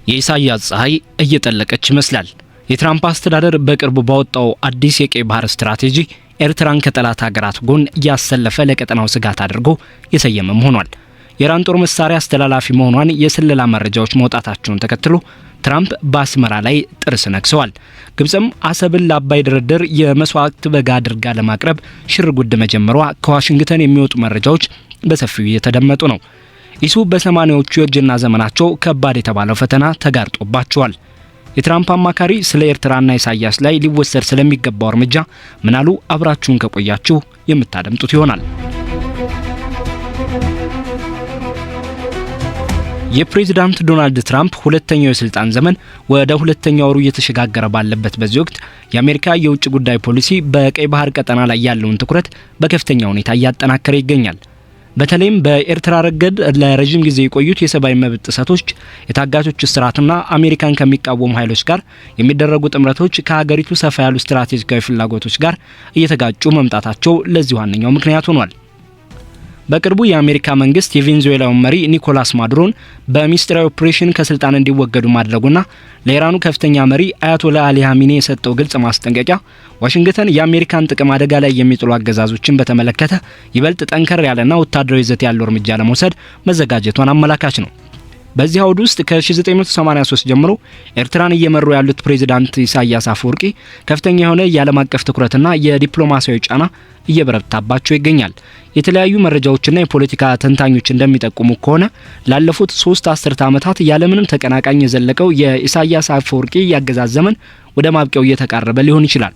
የኢሳያስ ፀሐይ እየጠለቀች ይመስላል። የትራምፕ አስተዳደር በቅርቡ ባወጣው አዲስ የቀይ ባህር ስትራቴጂ ኤርትራን ከጠላት ሀገራት ጎን ያሰለፈ ለቀጠናው ስጋት አድርጎ የሰየመም ሆኗል። የኢራን ጦር መሳሪያ አስተላላፊ መሆኗን የስለላ መረጃዎች መውጣታቸውን ተከትሎ ትራምፕ በአስመራ ላይ ጥርስ ነክሰዋል። ግብጽም አሰብን ለአባይ ድርድር የመስዋዕት በጋ አድርጋ ለማቅረብ ሽር ጉድ መጀመሯ ከዋሽንግተን የሚወጡ መረጃዎች በሰፊው እየተደመጡ ነው። ኢሱ በ80ዎቹ የእርጅና ዘመናቸው ከባድ የተባለው ፈተና ተጋርጦባቸዋል። የትራምፕ አማካሪ ስለ ኤርትራና ኢሳያስ ላይ ሊወሰድ ስለሚገባው እርምጃ ምናሉ? አብራችሁን ከቆያችሁ የምታደምጡት ይሆናል። የፕሬዝዳንት ዶናልድ ትራምፕ ሁለተኛው የስልጣን ዘመን ወደ ሁለተኛው ወሩ እየተሸጋገረ ባለበት በዚህ ወቅት የአሜሪካ የውጭ ጉዳይ ፖሊሲ በቀይ ባህር ቀጠና ላይ ያለውን ትኩረት በከፍተኛ ሁኔታ እያጠናከረ ይገኛል። በተለይም በኤርትራ ረገድ ለረጅም ጊዜ የቆዩት የሰብአዊ መብት ጥሰቶች፣ የታጋቾች እስራትና አሜሪካን ከሚቃወሙ ኃይሎች ጋር የሚደረጉ ጥምረቶች ከሀገሪቱ ሰፋ ያሉ ስትራቴጂካዊ ፍላጎቶች ጋር እየተጋጩ መምጣታቸው ለዚህ ዋነኛው ምክንያት ሆኗል። በቅርቡ የአሜሪካ መንግስት የቬኔዙዌላውን መሪ ኒኮላስ ማዱሮን በሚስጥራዊ ኦፕሬሽን ከስልጣን እንዲወገዱ ማድረጉና ለኢራኑ ከፍተኛ መሪ አያቶላ አሊ ሀሚኒ የሰጠው ግልጽ ማስጠንቀቂያ ዋሽንግተን የአሜሪካን ጥቅም አደጋ ላይ የሚጥሉ አገዛዞችን በተመለከተ ይበልጥ ጠንከር ያለና ወታደራዊ ይዘት ያለው እርምጃ ለመውሰድ መዘጋጀቷን አመላካች ነው። በዚህ አውድ ውስጥ ከ1983 ጀምሮ ኤርትራን እየመሩ ያሉት ፕሬዝዳንት ኢሳያስ አፈወርቂ ከፍተኛ የሆነ የዓለም አቀፍ ትኩረትና የዲፕሎማሲያዊ ጫና እየበረታባቸው ይገኛል። የተለያዩ መረጃዎችና የፖለቲካ ተንታኞች እንደሚጠቁሙ ከሆነ ላለፉት 3 አስርተ ዓመታት ያለምንም ተቀናቃኝ የዘለቀው የኢሳያስ አፈወርቂ ያገዛዝ ዘመን ወደ ማብቂያው እየተቃረበ ሊሆን ይችላል።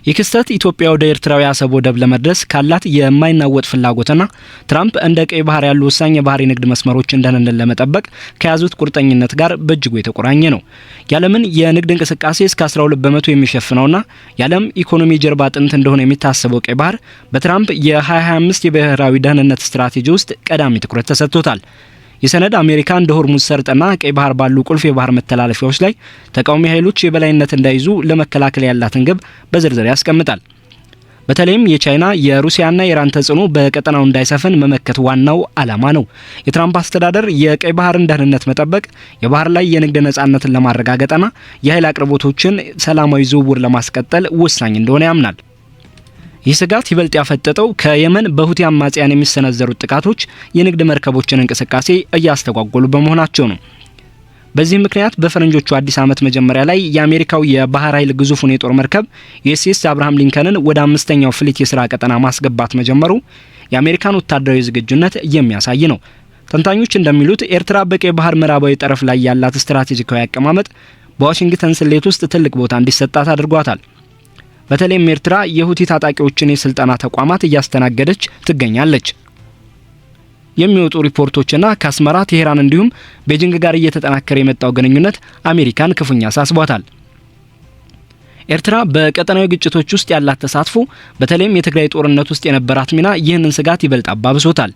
ይህ ክስተት ኢትዮጵያ ወደ ኤርትራዊ አሰብ ወደብ ለመድረስ ካላት የማይናወጥ ፍላጎትና ትራምፕ እንደ ቀይ ባህር ያሉ ወሳኝ የባህር ንግድ መስመሮችን ደህንነት ለመጠበቅ ከያዙት ቁርጠኝነት ጋር በእጅጉ የተቆራኘ ነው። የዓለምን የንግድ እንቅስቃሴ እስከ 12 በመቶ የሚሸፍነውና የዓለም ኢኮኖሚ ጀርባ አጥንት እንደሆነ የሚታሰበው ቀይ ባህር በትራምፕ የ2025 የብሔራዊ ደህንነት ስትራቴጂ ውስጥ ቀዳሚ ትኩረት ተሰጥቶታል። የሰነድ አሜሪካ እንደ ሆርሙዝ ሰርጥና ቀይ ባህር ባሉ ቁልፍ የባህር መተላለፊያዎች ላይ ተቃዋሚ ኃይሎች የበላይነት እንዳይዙ ለመከላከል ያላትን ግብ በዝርዝር ያስቀምጣል። በተለይም የቻይና የሩሲያና የኢራን ተጽዕኖ በቀጠናው እንዳይሰፍን መመከት ዋናው ዓላማ ነው። የትራምፕ አስተዳደር የቀይ ባህርን ደህንነት መጠበቅ፣ የባህር ላይ የንግድ ነጻነትን ለማረጋገጥና የኃይል አቅርቦቶችን ሰላማዊ ዝውውር ለማስቀጠል ወሳኝ እንደሆነ ያምናል። ይህ ስጋት ይበልጥ ያፈጠጠው ከየመን በሁቲ አማጽያን የሚሰነዘሩት ጥቃቶች የንግድ መርከቦችን እንቅስቃሴ እያስተጓጎሉ በመሆናቸው ነው። በዚህ ምክንያት በፈረንጆቹ አዲስ ዓመት መጀመሪያ ላይ የአሜሪካው የባህር ኃይል ግዙፉን የጦር መርከብ ዩኤስኤስ አብርሃም ሊንከንን ወደ 5ኛው ፍሊት የሥራ ቀጠና ማስገባት መጀመሩ የአሜሪካን ወታደራዊ ዝግጁነት የሚያሳይ ነው። ተንታኞች እንደሚሉት ኤርትራ በቀይ ባህር ምዕራባዊ ጠረፍ ላይ ያላት ስትራቴጂካዊ አቀማመጥ በዋሽንግተን ስሌት ውስጥ ትልቅ ቦታ እንዲሰጣት አድርጓታል። በተለይም ኤርትራ የሁቲ ታጣቂዎችን የስልጠና ተቋማት እያስተናገደች ትገኛለች። የሚወጡ ሪፖርቶችና ከአስመራ ቴሄራን እንዲሁም ቤጂንግ ጋር እየተጠናከረ የመጣው ግንኙነት አሜሪካን ክፉኛ አሳስቧታል። ኤርትራ በቀጠናዊ ግጭቶች ውስጥ ያላት ተሳትፎ በተለይም የትግራይ ጦርነት ውስጥ የነበራት ሚና ይህንን ስጋት ይበልጥ አባብሶታል።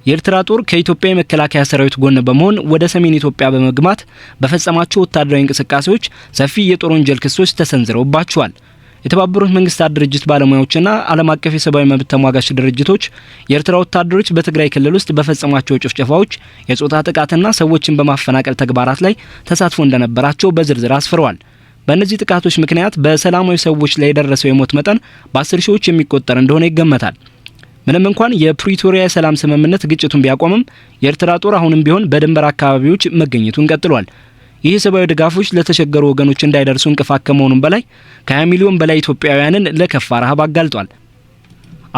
የኤርትራ ጦር ከኢትዮጵያ የመከላከያ ሰራዊት ጎን በመሆን ወደ ሰሜን ኢትዮጵያ በመግባት በፈጸማቸው ወታደራዊ እንቅስቃሴዎች ሰፊ የጦር ወንጀል ክሶች ተሰንዝረውባቸዋል። የተባበሩት መንግስታት ድርጅት ባለሙያዎችና ዓለም አቀፍ የሰብአዊ መብት ተሟጋች ድርጅቶች የኤርትራ ወታደሮች በትግራይ ክልል ውስጥ በፈጸሟቸው ጭፍጨፋዎች፣ የጾታ ጥቃትና ሰዎችን በማፈናቀል ተግባራት ላይ ተሳትፎ እንደነበራቸው በዝርዝር አስፍረዋል። በእነዚህ ጥቃቶች ምክንያት በሰላማዊ ሰዎች ላይ የደረሰው የሞት መጠን በ10 ሺዎች የሚቆጠር እንደሆነ ይገመታል። ምንም እንኳን የፕሪቶሪያ የሰላም ስምምነት ግጭቱን ቢያቆምም የኤርትራ ጦር አሁንም ቢሆን በድንበር አካባቢዎች መገኘቱን ቀጥሏል። ይህ ሰብአዊ ድጋፎች ለተቸገሩ ወገኖች እንዳይደርሱ እንቅፋት ከመሆኑም በላይ ከ20 ሚሊዮን በላይ ኢትዮጵያውያንን ለከፋ ረሃብ አጋልጧል።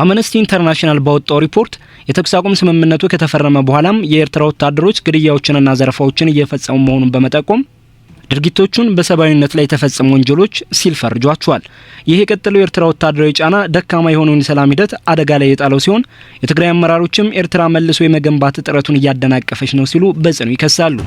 አምነስቲ ኢንተርናሽናል ባወጣው ሪፖርት የተኩስ አቁም ስምምነቱ ከተፈረመ በኋላም የኤርትራ ወታደሮች ግድያዎችንና ዘረፋዎችን እየፈጸሙ መሆኑን በመጠቆም ድርጊቶቹን በሰብአዊነት ላይ የተፈጸሙ ወንጀሎች ሲል ፈርጇቸዋል። ይህ የቀጠለው የኤርትራ ወታደራዊ ጫና ደካማ የሆነውን የሰላም ሂደት አደጋ ላይ የጣለው ሲሆን የትግራይ አመራሮችም ኤርትራ መልሶ የመገንባት ጥረቱን እያደናቀፈች ነው ሲሉ በጽኑ ይከሳሉ።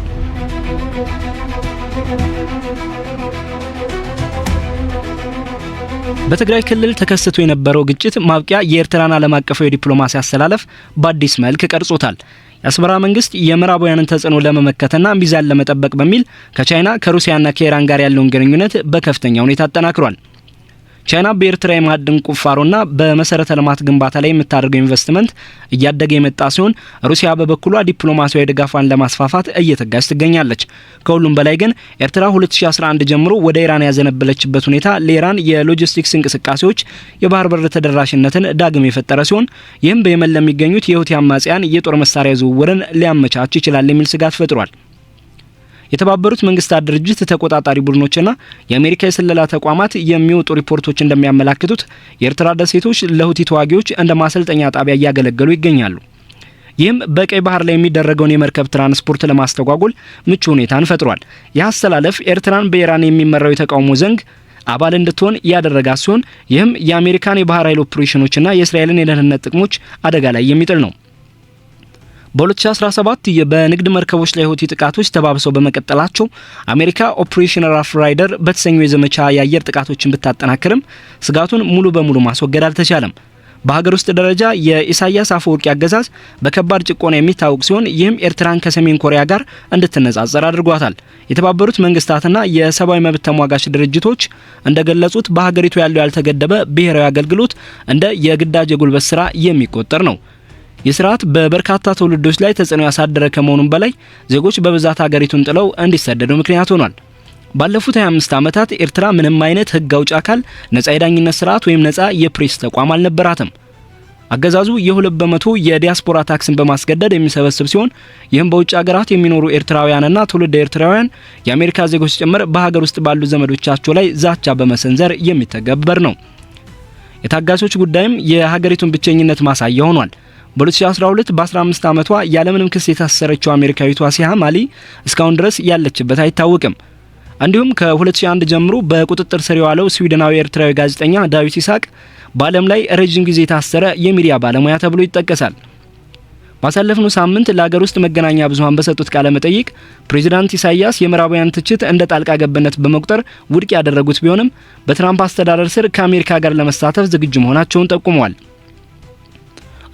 በትግራይ ክልል ተከስቶ የነበረው ግጭት ማብቂያ የኤርትራን ዓለም አቀፋዊ ዲፕሎማሲ አሰላለፍ በአዲስ መልክ ቀርጾታል። የአስመራ መንግስት የምዕራባውያንን ተጽዕኖ ለመመከትና ሚዛን ለመጠበቅ በሚል ከቻይና ከሩሲያና ከኢራን ጋር ያለውን ግንኙነት በከፍተኛ ሁኔታ አጠናክሯል። ቻይና በኤርትራ የማዕድን ቁፋሮና በመሰረተ ልማት ግንባታ ላይ የምታደርገው ኢንቨስትመንት እያደገ የመጣ ሲሆን ሩሲያ በበኩሏ ዲፕሎማሲያዊ ድጋፏን ለማስፋፋት እየተጋች ትገኛለች። ከሁሉም በላይ ግን ኤርትራ 2011 ጀምሮ ወደ ኢራን ያዘነበለችበት ሁኔታ ለኢራን የሎጂስቲክስ እንቅስቃሴዎች የባህር በር ተደራሽነትን ዳግም የፈጠረ ሲሆን ይህም በየመን ለሚገኙት የሁቲ አማጽያን የጦር መሳሪያ ዝውውርን ሊያመቻች ይችላል የሚል ስጋት ፈጥሯል። የተባበሩት መንግስታት ድርጅት ተቆጣጣሪ ቡድኖችና የአሜሪካ የስለላ ተቋማት የሚወጡ ሪፖርቶች እንደሚያመላክቱት የኤርትራ ደሴቶች ለሁቲ ተዋጊዎች እንደ ማሰልጠኛ ጣቢያ እያገለገሉ ይገኛሉ። ይህም በቀይ ባህር ላይ የሚደረገውን የመርከብ ትራንስፖርት ለማስተጓጎል ምቹ ሁኔታን ፈጥሯል። ይህ አስተላለፍ ኤርትራን በኢራን የሚመራው የተቃውሞ ዘንግ አባል እንድትሆን ያደረጋት ሲሆን ይህም የአሜሪካን የባህር ኃይል ኦፕሬሽኖችና የእስራኤልን የደህንነት ጥቅሞች አደጋ ላይ የሚጥል ነው። በ2017 በንግድ መርከቦች ላይ ሁቲ ጥቃቶች ተባብሰው በመቀጠላቸው አሜሪካ ኦፕሬሽን ራፍ ራይደር በተሰኘው የዘመቻ የአየር ጥቃቶችን ብታጠናክርም ስጋቱን ሙሉ በሙሉ ማስወገድ አልተቻለም። በሀገር ውስጥ ደረጃ የኢሳያስ አፈወርቂ አገዛዝ በከባድ ጭቆና የሚታወቅ ሲሆን ይህም ኤርትራን ከሰሜን ኮሪያ ጋር እንድትነጻጸር አድርጓታል። የተባበሩት መንግስታትና የሰብአዊ መብት ተሟጋች ድርጅቶች እንደገለጹት በሀገሪቱ ያለው ያልተገደበ ብሔራዊ አገልግሎት እንደ የግዳጅ የጉልበት ስራ የሚቆጠር ነው። የስርዓት በበርካታ ትውልዶች ላይ ተጽዕኖ ያሳደረ ከመሆኑም በላይ ዜጎች በብዛት ሀገሪቱን ጥለው እንዲሰደዱ ምክንያት ሆኗል። ባለፉት 25 ዓመታት ኤርትራ ምንም አይነት ህግ አውጭ አካል፣ ነጻ የዳኝነት ስርዓት ወይም ነጻ የፕሬስ ተቋም አልነበራትም። አገዛዙ የ2 በመቶ የዲያስፖራ ታክስን በማስገደድ የሚሰበስብ ሲሆን ይህም በውጭ ሀገራት የሚኖሩ ኤርትራውያንና ትውልደ ኤርትራውያን የአሜሪካ ዜጎች ጭምር በሀገር ውስጥ ባሉ ዘመዶቻቸው ላይ ዛቻ በመሰንዘር የሚተገበር ነው። የታጋቾች ጉዳይም የሀገሪቱን ብቸኝነት ማሳያ ሆኗል። በ2012 በ15 ዓመቷ ያለምንም ክስ የታሰረችው አሜሪካዊቷ ሲሃም አሊ እስካሁን ድረስ ያለችበት አይታወቅም። እንዲሁም ከ2001 ጀምሮ በቁጥጥር ስር የዋለው ስዊድናዊ ኤርትራዊ ጋዜጠኛ ዳዊት ይስሐቅ በዓለም ላይ ረጅም ጊዜ የታሰረ የሚዲያ ባለሙያ ተብሎ ይጠቀሳል። ባሳለፍነው ሳምንት ለሀገር ውስጥ መገናኛ ብዙሃን በሰጡት ቃለ መጠይቅ ፕሬዚዳንት ኢሳያስ የምዕራባውያን ትችት እንደ ጣልቃ ገብነት በመቁጠር ውድቅ ያደረጉት ቢሆንም በትራምፕ አስተዳደር ስር ከአሜሪካ ጋር ለመሳተፍ ዝግጁ መሆናቸውን ጠቁመዋል።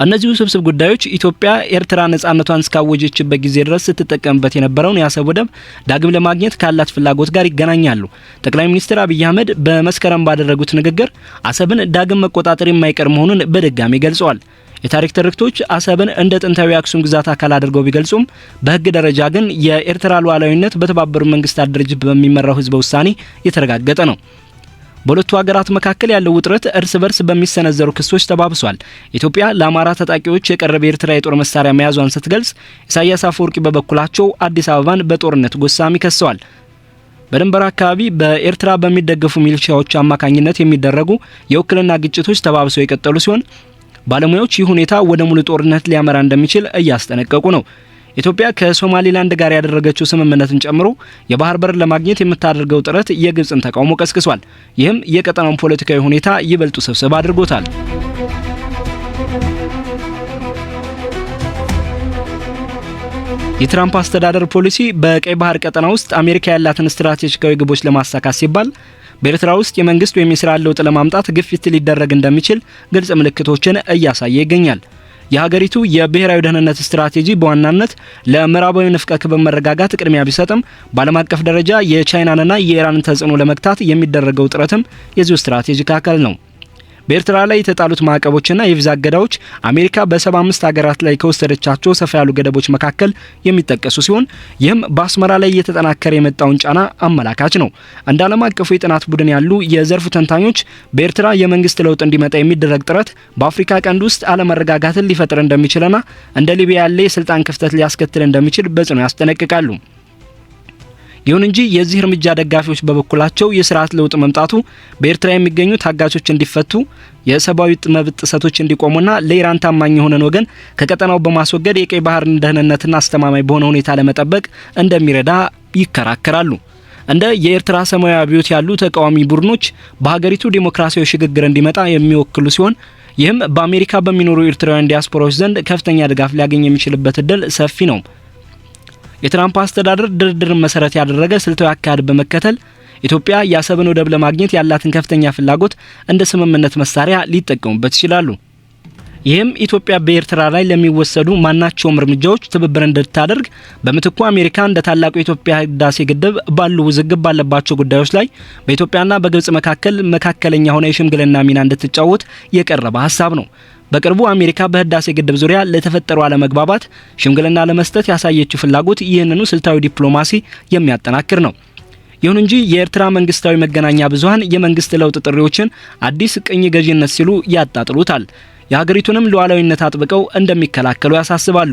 እነዚህ ውስብስብ ጉዳዮች ኢትዮጵያ ኤርትራ ነጻነቷን እስካወጀችበት ጊዜ ድረስ ስትጠቀምበት የነበረውን የአሰብ ወደብ ዳግም ለማግኘት ካላት ፍላጎት ጋር ይገናኛሉ። ጠቅላይ ሚኒስትር አብይ አህመድ በመስከረም ባደረጉት ንግግር አሰብን ዳግም መቆጣጠር የማይቀር መሆኑን በድጋሚ ገልጸዋል። የታሪክ ትርክቶች አሰብን እንደ ጥንታዊ አክሱም ግዛት አካል አድርገው ቢገልጹም በሕግ ደረጃ ግን የኤርትራ ሉዓላዊነት በተባበሩት መንግስታት ድርጅት በሚመራው ህዝበ ውሳኔ የተረጋገጠ ነው። በሁለቱ ሀገራት መካከል ያለው ውጥረት እርስ በርስ በሚሰነዘሩ ክሶች ተባብሷል። ኢትዮጵያ ለአማራ ታጣቂዎች የቀረበ ኤርትራ የጦር መሳሪያ መያዟን ስትገልጽ፣ ኢሳያስ አፈወርቂ በበኩላቸው አዲስ አበባን በጦርነት ጎሳሚ ከሰዋል። በድንበር አካባቢ በኤርትራ በሚደገፉ ሚሊሻዎች አማካኝነት የሚደረጉ የውክልና ግጭቶች ተባብሰው የቀጠሉ ሲሆን ባለሙያዎች ይህ ሁኔታ ወደ ሙሉ ጦርነት ሊያመራ እንደሚችል እያስጠነቀቁ ነው። ኢትዮጵያ ከሶማሊላንድ ጋር ያደረገችው ስምምነትን ጨምሮ የባህር በር ለማግኘት የምታደርገው ጥረት የግብጽን ተቃውሞ ቀስቅሷል። ይህም የቀጠናውን ፖለቲካዊ ሁኔታ ይበልጡ ስብስብ አድርጎታል። የትራምፕ አስተዳደር ፖሊሲ በቀይ ባህር ቀጠና ውስጥ አሜሪካ ያላትን ስትራቴጂካዊ ግቦች ለማሳካት ሲባል በኤርትራ ውስጥ የመንግስት ወይም የስራ ለውጥ ለማምጣት ግፊት ሊደረግ እንደሚችል ግልጽ ምልክቶችን እያሳየ ይገኛል። የሀገሪቱ የብሔራዊ ደህንነት ስትራቴጂ በዋናነት ለምዕራባዊ ንፍቀ ክበብ መረጋጋት ቅድሚያ ቢሰጥም በዓለም አቀፍ ደረጃ የቻይናንና የኢራንን ተጽዕኖ ለመግታት የሚደረገው ጥረትም የዚሁ ስትራቴጂክ አካል ነው። በኤርትራ ላይ የተጣሉት ማዕቀቦችና የቪዛ እገዳዎች አሜሪካ በ75 ሀገራት ላይ ከወሰደቻቸው ሰፋ ያሉ ገደቦች መካከል የሚጠቀሱ ሲሆን ይህም በአስመራ ላይ እየተጠናከረ የመጣውን ጫና አመላካች ነው። እንደ ዓለም አቀፉ የጥናት ቡድን ያሉ የዘርፉ ተንታኞች በኤርትራ የመንግስት ለውጥ እንዲመጣ የሚደረግ ጥረት በአፍሪካ ቀንድ ውስጥ አለመረጋጋትን ሊፈጥር እንደሚችልና እንደ ሊቢያ ያለ የስልጣን ክፍተት ሊያስከትል እንደሚችል በጽኑ ያስጠነቅቃሉ። ይሁን እንጂ የዚህ እርምጃ ደጋፊዎች በበኩላቸው የስርዓት ለውጥ መምጣቱ በኤርትራ የሚገኙ ታጋቾች እንዲፈቱ፣ የሰብአዊ መብት ጥሰቶች እንዲቆሙና ለኢራን ታማኝ የሆነን ወገን ከቀጠናው በማስወገድ የቀይ ባህርን ደህንነትና አስተማማኝ በሆነ ሁኔታ ለመጠበቅ እንደሚረዳ ይከራከራሉ። እንደ የኤርትራ ሰማያዊ አብዮት ያሉ ተቃዋሚ ቡድኖች በሀገሪቱ ዲሞክራሲያዊ ሽግግር እንዲመጣ የሚወክሉ ሲሆን ይህም በአሜሪካ በሚኖሩ ኤርትራውያን ዲያስፖራዎች ዘንድ ከፍተኛ ድጋፍ ሊያገኝ የሚችልበት እድል ሰፊ ነው። የትራምፕ አስተዳደር ድርድርን መሰረት ያደረገ ስልታዊ አካሄድ በመከተል ኢትዮጵያ የአሰብን ወደብ ለማግኘት ያላትን ከፍተኛ ፍላጎት እንደ ስምምነት መሳሪያ ሊጠቀሙበት ይችላሉ። ይህም ኢትዮጵያ በኤርትራ ላይ ለሚወሰዱ ማናቸውም እርምጃዎች ትብብር እንድታደርግ በምትኩ አሜሪካ እንደ ታላቁ የኢትዮጵያ ህዳሴ ግድብ ባሉ ውዝግብ ባለባቸው ጉዳዮች ላይ በኢትዮጵያና በግብጽ መካከለኛ ሆነ የሽምግልና ሚና እንድትጫወት የቀረበ ሀሳብ ነው። በቅርቡ አሜሪካ በህዳሴ ግድብ ዙሪያ ለተፈጠሩ አለመግባባት ሽምግልና ለመስጠት ያሳየችው ፍላጎት ይህንኑ ስልታዊ ዲፕሎማሲ የሚያጠናክር ነው። ይሁን እንጂ የኤርትራ መንግስታዊ መገናኛ ብዙሃን የመንግስት ለውጥ ጥሪዎችን አዲስ ቅኝ ገዢነት ሲሉ ያጣጥሉታል። የሀገሪቱንም ሉዓላዊነት አጥብቀው እንደሚከላከሉ ያሳስባሉ።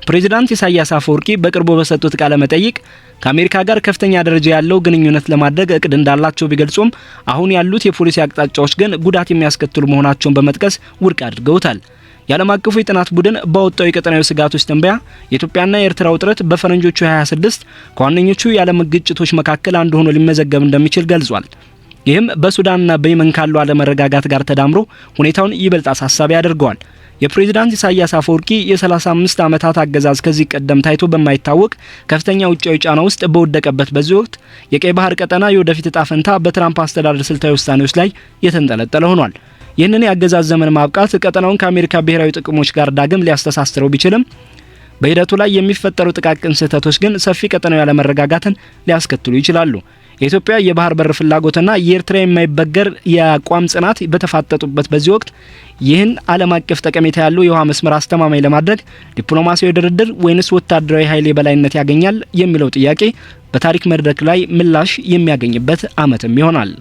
ፕሬዝዳንት ኢሳያስ አፈወርቂ በቅርቡ በሰጡት ቃለ መጠይቅ ከአሜሪካ ጋር ከፍተኛ ደረጃ ያለው ግንኙነት ለማድረግ እቅድ እንዳላቸው ቢገልጹም አሁን ያሉት የፖሊሲ አቅጣጫዎች ግን ጉዳት የሚያስከትሉ መሆናቸውን በመጥቀስ ውድቅ አድርገውታል። የዓለም አቀፉ የጥናት ቡድን ባወጣው የቀጠናዊ ስጋቶች ትንበያ የኢትዮጵያና የኤርትራ ውጥረት በፈረንጆቹ 2026 ከዋነኞቹ የዓለም ግጭቶች መካከል አንዱ ሆኖ ሊመዘገብ እንደሚችል ገልጿል። ይህም በሱዳንና በየመን ካሉ አለመረጋጋት ጋር ተዳምሮ ሁኔታውን ይበልጥ አሳሳቢ ያደርገዋል። የፕሬዝዳንት ኢሳያስ አፈወርቂ የ35 ዓመታት አገዛዝ ከዚህ ቀደም ታይቶ በማይታወቅ ከፍተኛ ውጫዊ ጫና ውስጥ በወደቀበት በዚህ ወቅት የቀይ ባህር ቀጠና የወደፊት ዕጣ ፈንታ በትራምፕ አስተዳደር ስልታዊ ውሳኔዎች ላይ የተንጠለጠለ ሆኗል። ይህንን የአገዛዝ ዘመን ማብቃት ቀጠናውን ከአሜሪካ ብሔራዊ ጥቅሞች ጋር ዳግም ሊያስተሳስረው ቢችልም በሂደቱ ላይ የሚፈጠሩ ጥቃቅን ስህተቶች ግን ሰፊ ቀጠናዊ ያለመረጋጋትን ሊያስከትሉ ይችላሉ። የኢትዮጵያ የባህር በር ፍላጎትና የኤርትራ የማይበገር የአቋም ጽናት በተፋጠጡበት በዚህ ወቅት ይህን ዓለም አቀፍ ጠቀሜታ ያለው የውሃ መስመር አስተማማኝ ለማድረግ ዲፕሎማሲያዊ ድርድር ወይንስ ወታደራዊ ኃይል የበላይነት ያገኛል የሚለው ጥያቄ በታሪክ መድረክ ላይ ምላሽ የሚያገኝበት ዓመትም ይሆናል።